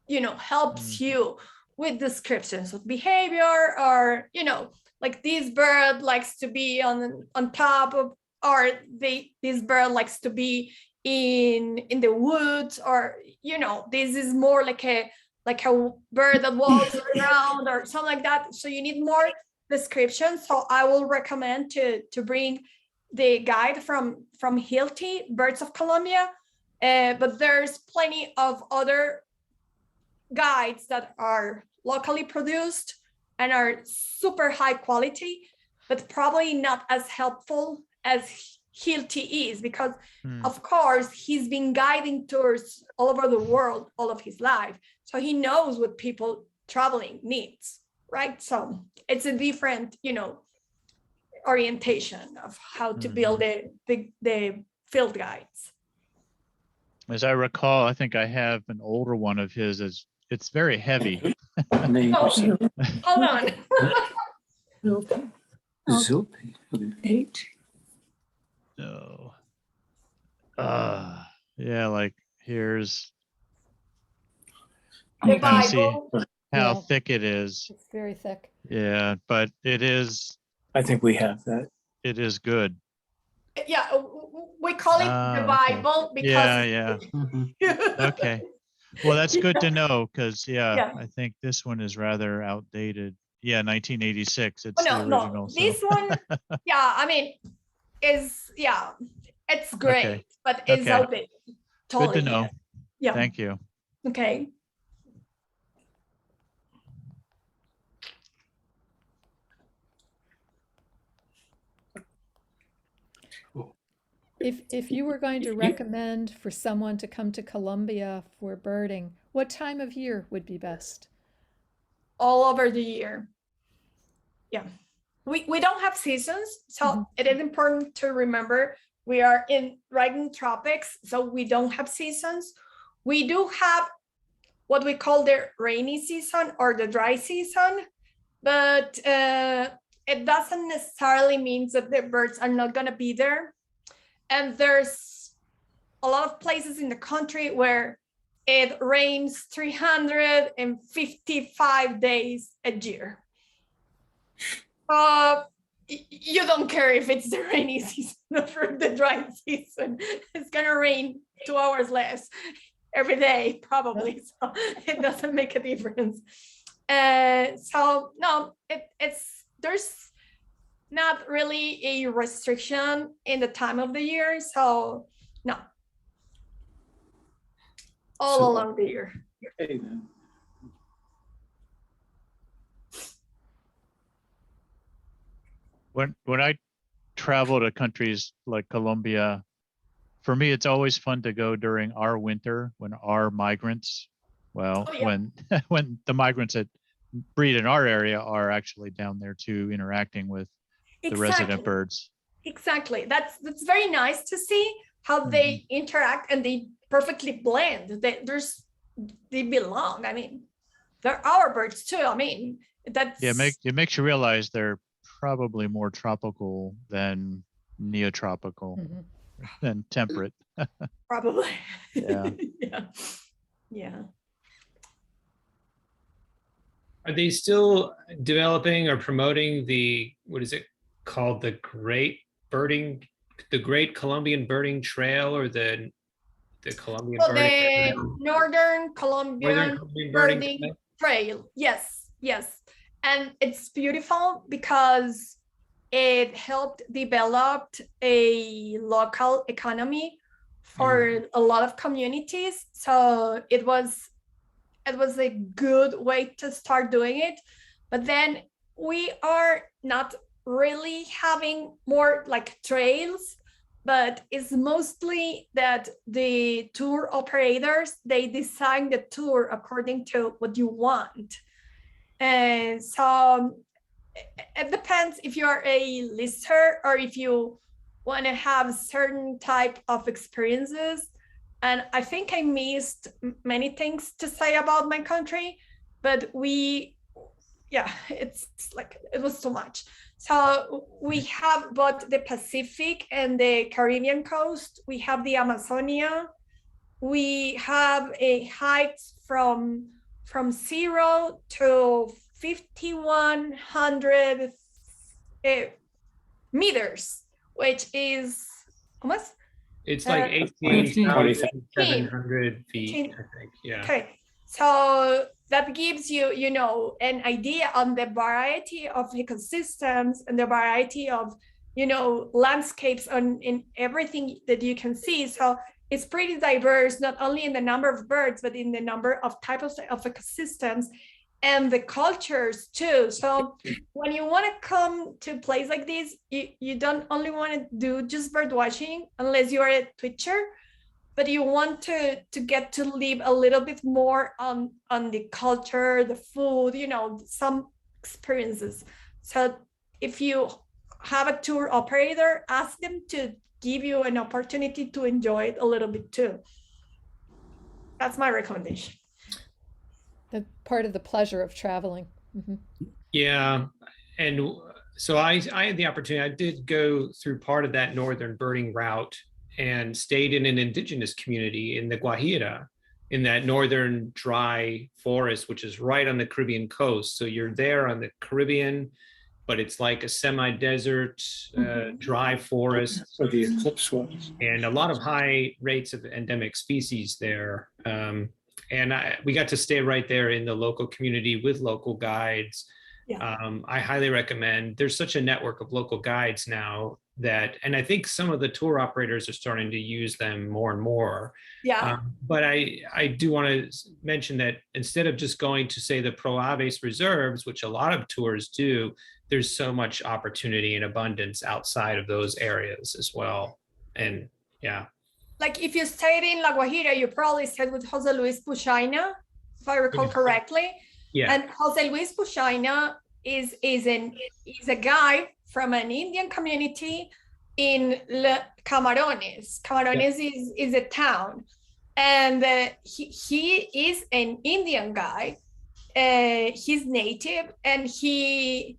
you know, helps you with descriptions of behavior, or, you know, like this bird likes to be on top of, or this bird likes to be in the woods, or, you know, this is more like a bird that walks around or something like that. So you need more description. So I will recommend to bring the guide from Hilti, Birds of Colombia. But there's plenty of other guides that are locally produced and are super high quality, but probably not as helpful as Hilti is, because of course he's been guiding tours all over the world all of his life. So he knows what people traveling needs, right? So it's a different, you know, orientation of how to build the field guides. As I recall, I think I have an older one of his. It's very heavy. Oh, hold on. Eight. So, yeah, like here's, The you kind of see Bible. how Yeah. thick it is. It's very thick. Yeah, but it is I think we have that. good. Yeah, we call it the Okay. Bible because Yeah. Okay. Well, that's good to know, because Yeah. I think this one is rather outdated. Yeah, 1986. It's Oh, no, the no, original. this so. one, yeah, I mean, it's great, Okay. but it's Okay. outdated. Totally. Good to know. Yeah. Thank you. Okay. If you were going to recommend for someone to come to Colombia for birding, what time of year would be best? All over the year. Yeah. We don't have seasons, so it is important to remember we are right in tropics, so we don't have seasons. We do have what we call the rainy season or the dry season, but it doesn't necessarily mean that the birds are not going to be there. And there's a lot of places in the country where it rains 355 days a year. You don't care if it's the rainy season or the dry season. It's gonna rain 2 hours less every day, probably. So it doesn't make a difference. So no, there's not really a restriction in the time of the year. So no, all along the year. Okay, then. When I travel to countries like Colombia, for me, it's always fun to go during our winter when our migrants, when the migrants that breed in our area are actually down there too, interacting with the resident birds. Exactly. That's very nice to see how they interact and they perfectly blend. They belong. I mean, they're our birds too. I mean, that's it makes you realize they're probably more tropical than neotropical than temperate. probably. Yeah. Yeah. Are they still developing or promoting what is it called? The Great Colombian Birding Trail, or the Colombian The Northern Colombian Birding Trail. Yes. And it's beautiful because it helped develop a local economy for a lot of communities. So it was a good way to start doing it. But then we are not really having more like trails, but it's mostly that the tour operators, they design the tour according to what you want. And so it depends if you are a lister or if you want to have certain type of experiences. And I think I missed many things to say about my country, but it's like, it was too much. So we have both the Pacific and the Caribbean coast. We have the Amazonia. We have a heights from 0 to 5,100 meters, which is almost. It's like 18,700 feet, I think. Yeah. Okay, so that gives you, an idea on the variety of ecosystems and the variety of, landscapes in everything that you can see. So it's pretty diverse, not only in the number of birds, but in the number of types of ecosystems and the cultures too. So when you want to come to a place like this, you don't only want to do just bird watching unless you are a twitcher, but you want to get to live a little bit more on the culture, the food, some experiences. So if you have a tour operator, ask them to give you an opportunity to enjoy it a little bit too. That's my recommendation. The part of the pleasure of traveling. Mm-hmm. Yeah, and so I had the opportunity. I did go through part of that northern birding route and stayed in an indigenous community in the Guajira, in that northern dry forest, which is right on the Caribbean coast. So you're there on the Caribbean, but it's like a semi-desert, dry forest. Where the eclipse was. And a lot of high rates of endemic species there. And we got to stay right there in the local community with local guides. Yeah. I highly recommend. There's such a network of local guides now and I think some of the tour operators are starting to use them more and more. Yeah. But I do want to mention that instead of just going to, say, the Pro Aves reserves, which a lot of tours do, there's so much opportunity and abundance outside of those areas as well. And yeah. Like if you stayed in La Guajira, you probably stayed with Jose Luis Puchaina, if I recall correctly. Yeah. And Jose Luis Puchaina is a guy from an Indian community in Camarones. Camarones is a town, and he is an Indian guy. He's native, and he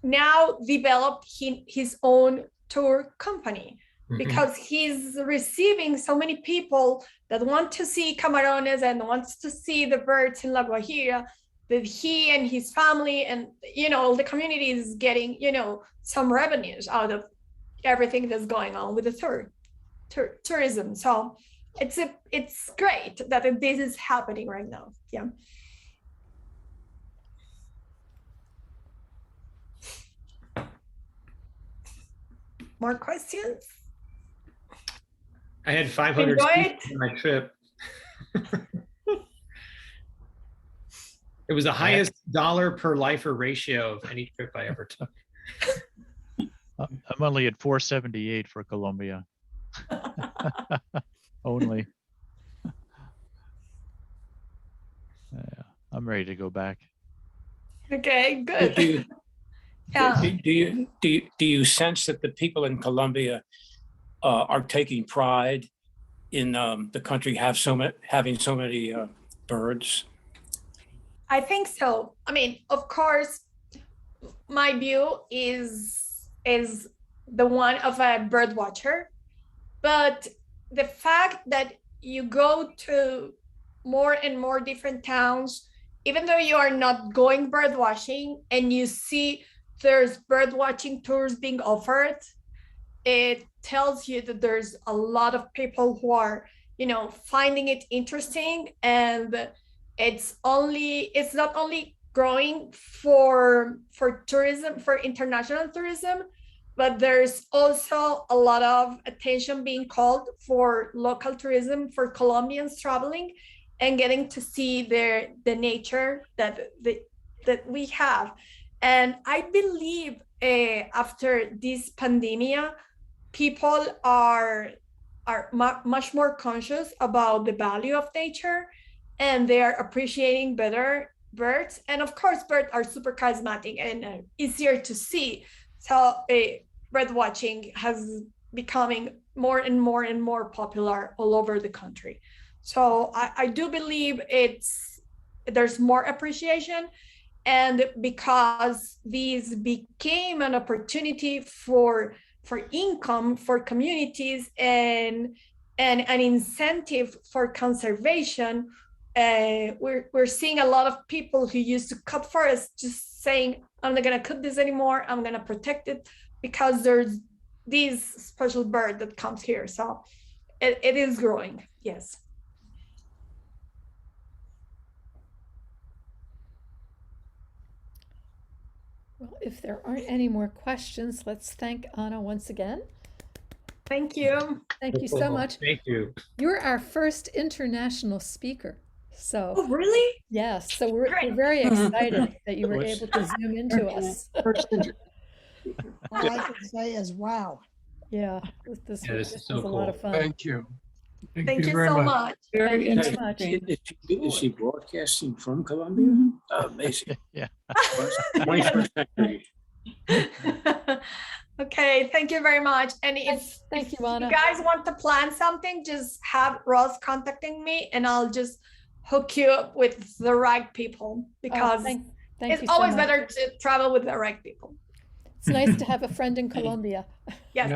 now developed his own tour company. Because he's receiving so many people that want to see Camarones and wants to see the birds in La Guajira, that he and his family and, the community is getting, some revenues out of everything that's going on with the tourism. So it's great that this is happening right now. Yeah. More questions? I had 500 species on my trip. It was the highest dollar per lifer ratio of any trip I ever took. I'm only at 478 for Colombia. Only. Yeah, I'm ready to go back. Okay, good. Do you sense that the people in Colombia are taking pride in the country having so many birds? I think so. I mean, of course, my view is the one of a bird watcher, but the fact that you go to more and more different towns, even though you are not going bird watching, and you see there's bird watching tours being offered, it tells you that there's a lot of people who are, finding it interesting, and it's not only growing for tourism, for international tourism, but there's also a lot of attention being called for local tourism, for Colombians traveling and getting to see the nature that we have. And I believe after this pandemic, people are much more conscious about the value of nature, and they are appreciating better birds. And of course, birds are super charismatic and easier to see. So bird watching has becoming more and more and more popular all over the country. So I do believe there's more appreciation, and because these became an opportunity for income for communities and an incentive for conservation, we're seeing a lot of people who used to cut forests just saying, I'm not gonna cut this anymore, I'm gonna protect it because there's this special bird that comes here. So it is growing, yes. Well, if there aren't any more questions, let's thank Anna once again. Thank you. Thank you so much. Thank you. You're our first international speaker. So, Oh, really? yes, so we're Great. very excited that you were What's- able to zoom into us. All I can say is, wow. Yeah, this Yeah, was, this is was so a lot cool. of fun. Thank you. Thank you very so much. much. Thank you so Is- much. Is she broadcasting from Colombia? Amazing. Yeah. 21st century. Okay, thank you very much. And Thank if you, Anna. you guys want to plan something, just have Ross contacting me and I'll just hook you up with the right people, Oh, because thank it's you so always much. better to travel with the right people. It's nice to have a friend in Colombia. Yes.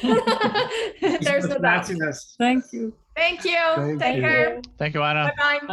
Yeah. There's no doubt. Us. Thank you. Thank you. Thank Take you. care. Thank you, Anna. Bye-bye.